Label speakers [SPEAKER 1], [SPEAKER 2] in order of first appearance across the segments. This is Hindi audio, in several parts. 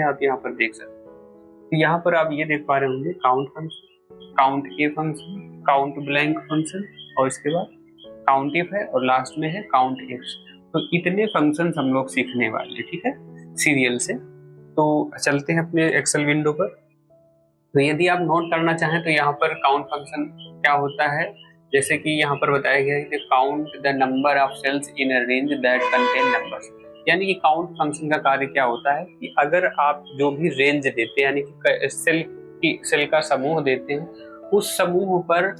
[SPEAKER 1] आप यहाँ पर देख सकते हैं। तो यहाँ पर आप ये देख पा रहे होंगे count function, count a function, count blank function और इसके बाद काउंट इफ है और लास्ट में है काउंट इफ। तो इतने फंक्शन हम लोग सीखने वाले हैं, ठीक है, सीरियल से। तो चलते हैं अपने एक्सेल विंडो पर। तो यदि आप नोट करना चाहें तो यहाँ पर काउंट फंक्शन क्या होता है, जैसे कि यहाँ पर बताया गया है कि count the number of cells in a range that contain numbers. यानी कि काउंट फंक्शन का कार्य क्या होता है कि अगर आप जो भी रेंज देते हैं, यानी कि सेल का समूह देते हैं, उस समूह पर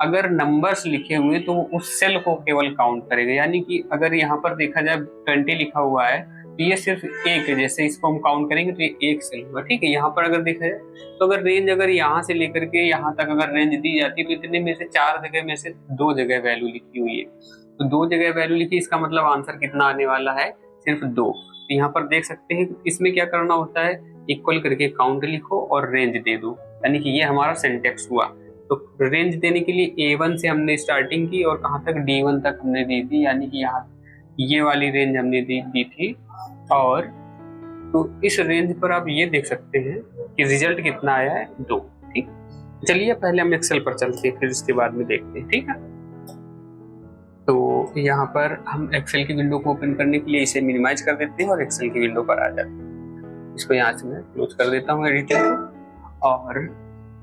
[SPEAKER 1] अगर नंबर्स लिखे हुए तो वो उस सेल को केवल काउंट करेगा। यानी कि अगर यहाँ पर देखा जाए 20 लिखा हुआ है तो ये सिर्फ एक है, जैसे इसको हम काउंट करेंगे तो ये एक सेल होगा, ठीक है। यहाँ पर अगर देखा जाए तो अगर रेंज अगर यहाँ से लेकर के यहाँ तक अगर रेंज दी जाती है तो इतने में से 4 जगह में से 2 जगह वैल्यू लिखी हुई है, तो 2 जगह वैल्यू लिखी, इसका मतलब आंसर कितना आने वाला है, सिर्फ 2। तो यहाँ पर देख सकते हैं इसमें क्या करना होता है, इक्वल करके काउंट लिखो और रेंज दे दो, यानी कि ये हमारा सिंटेक्स हुआ। तो रेंज देने के लिए A1 से हमने स्टार्टिंग की और कहाँ तक D1 तक हमने दी थी, यानी कि यहाँ ये वाली रेंज हमने दी थी। और तो इस रेंज पर आप ये देख सकते हैं कि रिजल्ट कितना आया है, 2, ठीक। चलिए पहले हम एक्सेल पर चलते हैं, फिर इसके बाद में देखते हैं, ठीक है। तो यहाँ पर हम एक्सेल की विंडो को ओपन करने के लिए इसे मिनिमाइज कर देते हैं और एक्सेल की विंडो पर आ जाते हैं। इसको यहाँ से मैं क्लोज कर देता हूँ एडिटर को और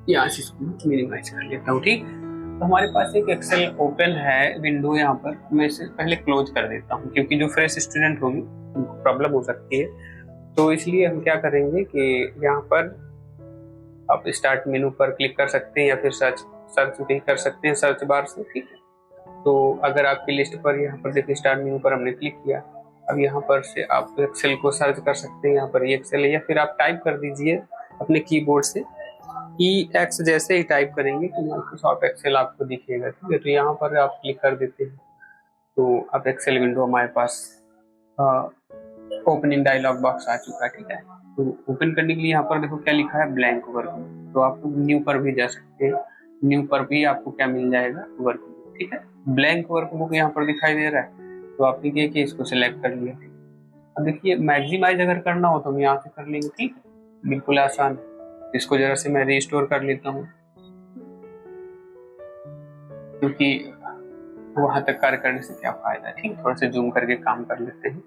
[SPEAKER 1] यहाँ से इसको मिनिमाइज कर लेता हूँ, ठीक। तो हमारे पास एक एक्सेल ओपन है विंडो, यहाँ पर मैं इसे पहले क्लोज कर देता हूँ क्योंकि जो फ्रेश स्टूडेंट होगी उनको प्रॉब्लम हो सकती है। तो इसलिए हम क्या करेंगे कि यहाँ पर आप स्टार्ट मेनू पर क्लिक कर सकते हैं या फिर सर्च भी कर सकते हैं सर्च बार से, ठीक है। तो अगर आपकी लिस्ट पर यहाँ पर देखिए स्टार्ट मेनू पर हमने क्लिक किया, अब यहाँ पर से आप एक्सेल को सर्च कर सकते हैं, यहाँ पर ये एक्सेल है, या फिर आप टाइप कर दीजिए अपने कीबोर्ड से EX जैसे ही टाइप करेंगे तो माइक्रोसॉफ्ट एक्सेल आपको दिखेगा, ठीक है। तो यहाँ पर आप क्लिक कर देते हैं तो अब एक्सेल विंडो हमारे पास ओपनिंग डायलॉग बॉक्स आ चुका है, ठीक है। तो ओपन करने के लिए यहाँ पर देखो क्या लिखा है, ब्लैंक वर्कबुक। तो आप न्यू पर भी जा सकते हैं, न्यू पर भी आपको क्या मिल जाएगा, वर्कबुक, ठीक है। ब्लैंक वर्कबुक यहाँ पर दिखाई दे रहा है तो आपने क्या किया, इसको सिलेक्ट कर लिया। अब देखिए मैक्सिमाइज अगर करना हो तो हम यहाँ से कर लेंगे, ठीक है, बिल्कुल आसान। इसको जरा से मैं रिस्टोर कर लेता हूँ क्योंकि वहां तक कार्य करने से क्या फायदा है, ठीक। थोड़ा सा जूम करके काम कर लेते हैं।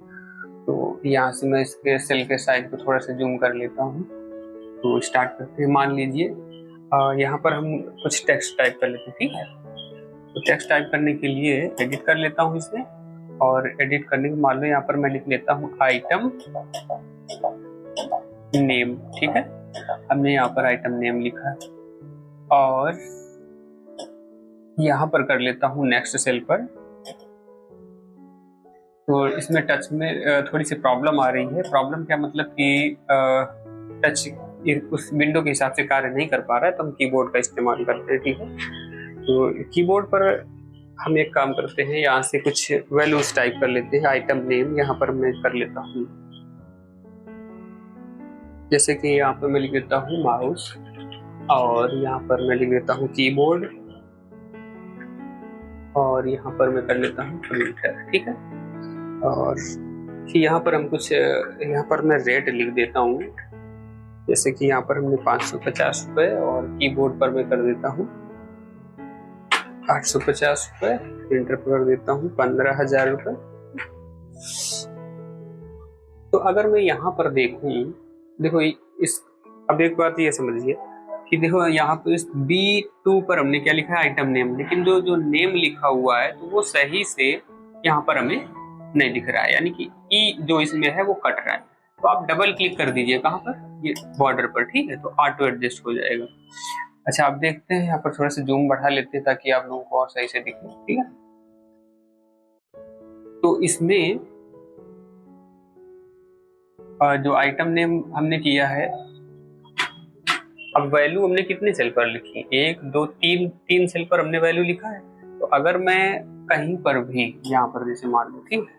[SPEAKER 1] तो यहाँ से मैं इसके सेल के साइज को थोड़ा सा जूम कर लेता हूँ। तो स्टार्ट करते हैं। मान लीजिए यहाँ पर हम कुछ टेक्स्ट टाइप कर लेते हैं, ठीक है। तो टेक्स्ट टाइप करने के लिए एडिट कर लेता हूँ इसे, और एडिट करने के मान लो यहाँ पर मैं लिख लेता हूँ आइटम नेम, ठीक है। हमने यहाँ पर आइटम नेम लिखा है और यहाँ पर कर लेता हूँ नेक्स्ट सेल पर। तो इसमें टच में थोड़ी सी प्रॉब्लम आ रही है। प्रॉब्लम क्या मतलब कि टच उस विंडो के हिसाब से कार्य नहीं कर पा रहा है, तो हम कीबोर्ड का इस्तेमाल करते हैं, ठीक है। तो कीबोर्ड पर हम एक काम करते हैं, यहाँ से कुछ वैल्यूज टाइप कर लेते हैं। आइटम नेम यहाँ पर मैं कर लेता हूँ, जैसे कि यहाँ पर मैं लिख देता हूँ माउस, और यहाँ पर मैं लिख देता हूँ कीबोर्ड, और यहाँ पर मैं कर लेता हूँ प्रिंटर, ठीक है। और यहाँ पर हम कुछ यहाँ पर मैं रेट लिख देता हूँ, जैसे कि यहाँ पर हमने 550 रुपये, और कीबोर्ड पर मैं कर देता हूँ 850 रुपये, प्रिंटर पर कर देता हूँ 15,000 रुपये। तो अगर मैं यहाँ पर देखूँ, देखो इस, अब एक बात ये समझिए कि देखो यहाँ पर इस B2 पर हमने क्या लिखा है, आइटम नेम, लेकिन जो नेम लिखा हुआ है तो वो सही से यहाँ पर हमें नहीं दिख रहा है, यानी कि ई जो इसमें है वो कट रहा है। तो आप डबल क्लिक कर दीजिए कहाँ पर, ये बॉर्डर पर, ठीक है। तो ऑटो एडजस्ट हो जाएगा। अच्छा आप देखते हैं यहाँ पर थोड़ा सा जूम बढ़ा लेते हैं ताकि आप लोगों को और सही से दिखे, ठीक है। तो इसमें जो आइटम नेम हमने किया है, अब वैल्यू हमने कितने सेल पर लिखी, 1 2 3 सेल पर हमने वैल्यू लिखा है। तो अगर मैं कहीं पर भी यहाँ पर जैसे मान लो, ठीक है,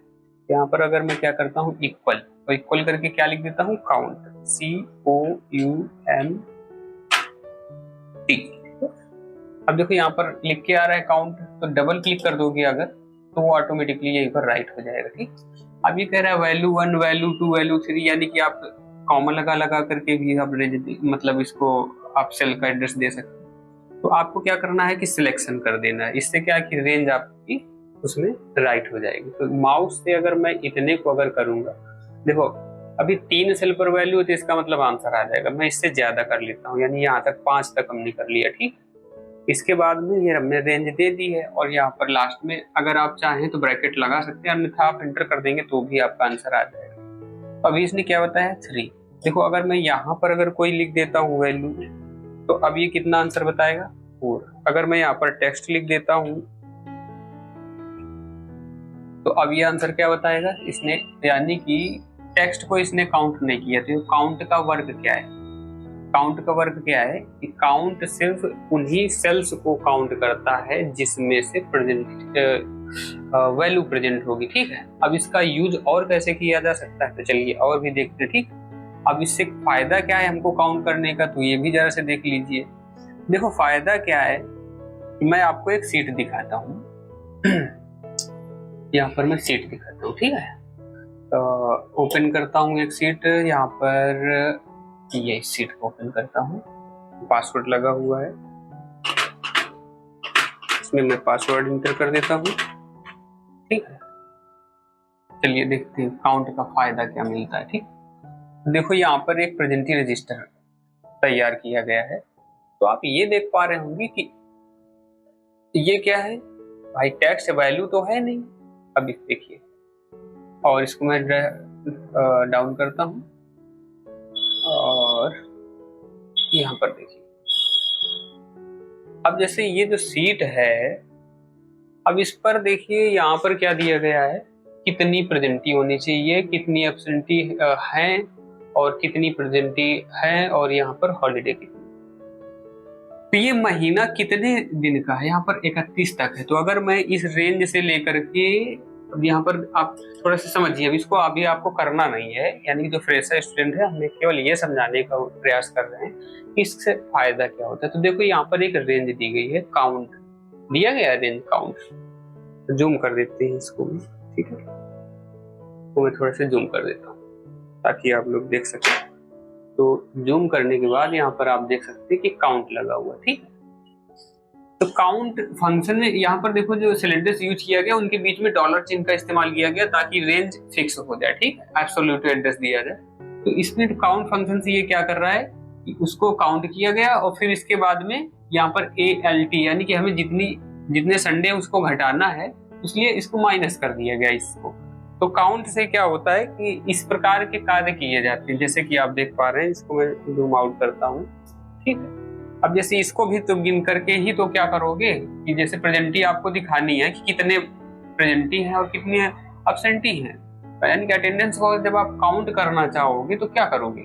[SPEAKER 1] यहाँ पर अगर मैं क्या करता हूँ इक्वल, तो इक्वल करके क्या लिख देता हूँ, काउंट, COUNT। अब देखो यहाँ पर लिख के आ रहा है काउंट, तो डबल क्लिक कर दोगे अगर तो वो ऑटोमेटिकली यहीं पर राइट हो जाएगा, ठीक। अब ये कह रहा है वैल्यू 1 वैल्यू 2 वैल्यू 3, यानी कि आप कॉमा लगा लगा करके भी आप मतलब इसको आप सेल का एड्रेस दे सकते हैं। तो आपको क्या करना है कि सिलेक्शन कर देना है, इससे क्या है कि रेंज आपकी उसमें राइट हो जाएगी। तो माउस से अगर मैं इतने को अगर करूंगा, देखो अभी 3 सेल पर वैल्यू है तो इसका मतलब आंसर आ जाएगा। मैं इससे ज्यादा कर लेता हूँ, यानी यहाँ तक 5 तक हमने कर लिया, ठीक। इसके बाद में ये हमने रेंज दे दी है, और यहाँ पर लास्ट में अगर आप चाहें तो ब्रैकेट लगा सकते हैं, अन्यथा आप एंटर कर देंगे तो भी आपका आंसर आ जाएगा। अभी इसने क्या बताया 3। देखो अगर मैं यहाँ पर अगर कोई लिख देता हूँ वैल्यू, तो अब ये कितना आंसर बताएगा 4। अगर मैं यहाँ पर टेक्स्ट लिख देता हूँ तो अब ये आंसर क्या बताएगा इसने, यानी कि टेक्स्ट को इसने काउंट नहीं किया। तो काउंट का वर्क क्या है, काउंट का वर्क क्या है कि काउंट सिर्फ उन्हीं सेल्स को काउंट करता है जिसमें से वैल्यू प्रेजेंट होगी, ठीक है। अब इसका यूज और कैसे किया जा सकता है तो चलिए और भी देखते हैं, ठीक। अब इससे फायदा क्या है हमको काउंट करने का, तो ये भी जरा से देख लीजिए। देखो फायदा क्या है, मैं आपको एक सीट दिखाता हूँ यहाँ पर मैं सीट दिखाता हूँ, ठीक है। तो ओपन करता हूँ एक सीट, यहाँ पर ये सीट को ओपन करता हूँ, पासवर्ड लगा हुआ है, इसमें मैं पासवर्ड इंटर कर देता हूँ, ठीक है। चलिए देखते हैं काउंट का फायदा क्या मिलता है, ठीक। देखो यहाँ पर एक प्रेजेंटी रजिस्टर तैयार किया गया है, तो आप ये देख पा रहे होंगे कि ये क्या है भाई, टेक्स्ट वैल्यू तो है नहीं। अब देखिए, और इसको मैं डाउन करता हूँ और यहाँ पर देखिए, अब जैसे ये जो सीट है, अब इस पर देखिए यहाँ पर क्या दिया गया है, कितनी प्रेजेंटी होनी चाहिए, कितनी एब्सेंटी है और कितनी प्रेजेंटी है, और यहाँ पर हॉलीडे कितनी। तो ये महीना कितने दिन का है, यहाँ पर 31 तक है। तो अगर मैं इस रेंज से लेकर के, यहाँ पर आप थोड़ा सा समझिए, अब इसको अभी आपको करना नहीं है, यानी कि जो फ्रेशर स्टूडेंट है हमें केवल ये समझाने का प्रयास कर रहे हैं कि इससे फायदा क्या होता है। तो देखो यहाँ पर एक रेंज दी गई है, काउंट दिया गया है, रेंज काउंट। जूम कर देते हैं इसको भी, ठीक है। तो मैं थोड़ा सा जूम कर देता हूँ ताकि आप लोग देख सकें। तो जूम करने के बाद यहाँ पर आप देख सकते हैं कि काउंट लगा हुआ, ठीक है। तो काउंट फंक्शन में यहाँ पर देखो जो सिलेंडर्स यूज किया गया उनके बीच में डॉलर चिन्ह का इस्तेमाल किया गया ताकि रेंज फिक्स हो जाए, ठीक है, एब्सोल्यूट एड्रेस दिया जाए। तो इसमें काउंट फंक्शन से ये क्या कर रहा है कि उसको काउंट किया गया और फिर इसके बाद में यहाँ पर ALT, यानी कि हमें जितने संडे उसको घटाना है, इसलिए इसको माइनस कर दिया गया इसको। तो काउंट से क्या होता है कि इस प्रकार के कार्य किए जाते हैं, जैसे कि आप देख पा रहे हैं। इसको मैं जूम आउट करता हूँ, ठीक है। अब जैसे इसको भी तो गिन करके ही तो क्या करोगे कि जैसे प्रेजेंटी आपको दिखानी है कि कितने प्रेजेंटी हैं और कितने अब्सेंटी हैं, यानी कि अटेंडेंस को जब आप काउंट करना चाहोगे तो क्या करोगे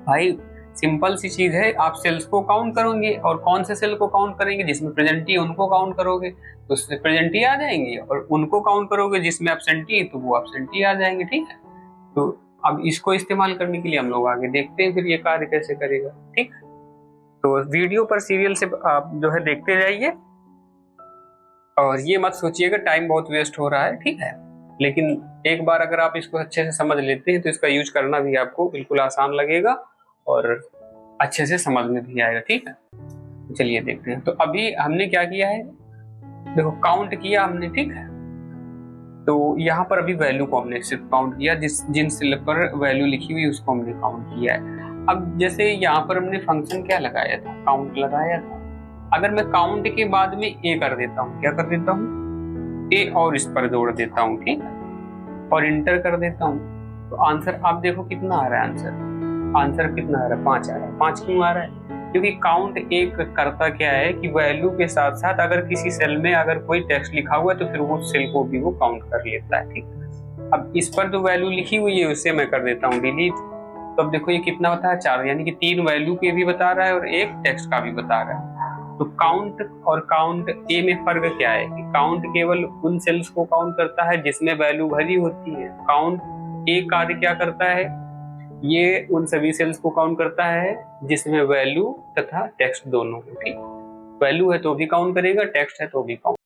[SPEAKER 1] भाई, सिंपल सी चीज है, आप सेल्स को काउंट करोगे और कौन से सेल को काउंट करेंगे, जिसमें प्रेजेंटी उनको काउंट करोगे तो उससे प्रेजेंटी आ जाएंगी, और उनको काउंट करोगे जिसमें एब्सेंटी तो वो एब्सेंटी आ जाएंगे, ठीक है। तो अब इसको इस्तेमाल करने के लिए हम लोग आगे देखते हैं फिर ये कार्य कैसे करेगा, ठीक। तो वीडियो पर सीरियल से आप जो है देखते जाइए, और ये मत सोचिएगा टाइम बहुत वेस्ट हो रहा है, ठीक है। लेकिन एक बार अगर आप इसको अच्छे से समझ लेते हैं तो इसका यूज करना भी आपको बिल्कुल आसान लगेगा और अच्छे से समझ में भी आएगा, ठीक है। चलिए देखते हैं। तो अभी हमने क्या किया है, देखो काउंट किया हमने, ठीक है। तो यहाँ पर अभी वैल्यू को हमने सिर्फ काउंट किया, जिन सेल पर वैल्यू लिखी हुई उसको हमने काउंट किया है। अब जैसे यहाँ पर हमने फंक्शन क्या लगाया था, काउंट लगाया था। अगर मैं काउंट के बाद में A कर देता हूँ, क्या कर देता हूँ, A और इस पर जोड़ देता हूँ, ठीक है, और इंटर कर देता हूँ, तो आंसर आप देखो कितना आ रहा है, आंसर कितना आ रहा है, 5 आ रहा है। 5 क्यों आ रहा है, क्योंकि काउंट एक करता क्या है कि वैल्यू के साथ साथ अगर किसी सेल में अगर कोई टेक्स्ट लिखा हुआ है तो फिर वो सेल को भी वो काउंट कर लेता है, ठीक। अब इस पर जो वैल्यू लिखी हुई है उससे मैं कर देता हूँ डिलीट। तो अब देखो ये कितना बता है, 4, यानी कि 3 वैल्यू के भी बता रहा है और 1 टेक्स्ट का भी बता रहा है। तो काउंट और काउंट ए में फर्क क्या है कि काउंट केवल उन सेल्स को काउंट करता है जिसमें वैल्यू भरी होती है। काउंट ए कार्य क्या करता है, ये उन सभी सेल्स को काउंट करता है जिसमें वैल्यू तथा टेक्स्ट दोनों हो, ठीक। वैल्यू है तो भी काउंट करेगा, टेक्स्ट है तो भी काउंट